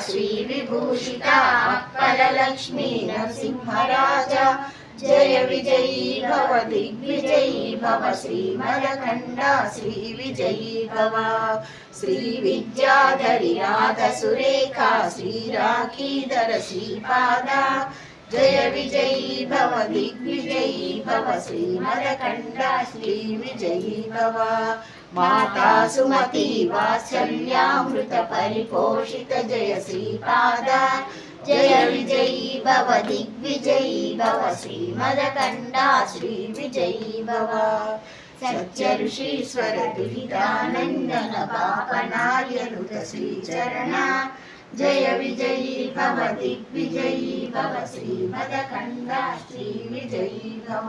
श्री विभूषिता परलक्ष्मी नरसिंहराजा जय विजयी भव दिग्विजयी भव श्रीमदखण्डा श्री विजयी भव श्री विद्याधरी नाथ सुरेखा श्री राखीधर श्रीपादा जय विजयी भव दिग्विजयी भव श्रीमदखण्डा श्री विजयी भव माता सुमति वात्सल्यामृत परिपोषित जय श्रीपादा जय विजयी भव दिग्विजयी भव श्रीमदखण्डा श्री विजयी भव सत्य ऋषीश्वर दुरितानन्दन पापनार्यनुत श्रीचरणा जय विजयी भव दिग्विजयी भव श्रीमदखण्डा श्री विजयी भव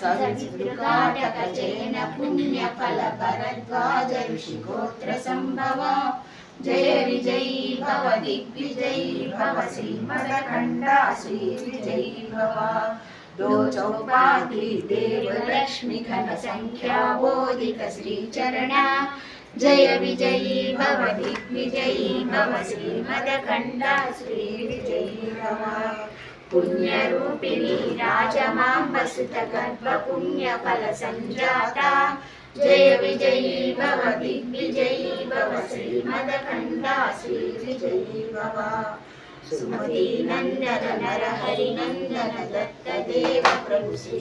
सवितृकाटकजैन पुण्यफल भरद्वाज ऋषिगोत्र संभव जय विजयी भव दिग्विजयी भव श्रीमदखण्डा श्री विजयी भव दो चौपाधी देव लक्ष्मी घन संख्या बोधित श्रीचरणा जय विजयी भव दिग्विजयी भव श्रीमदखण्डा श्री विजयी भव पुण्यरूपिणी राजमाम्बसुत गर्भ पुण्यफल संजाता जय विजयी भव दिग्विजयी भव श्रीमदखण्डा श्री विजयी भव सुमति नंदन नरहरि नंदन दत्त देव प्रभु श्री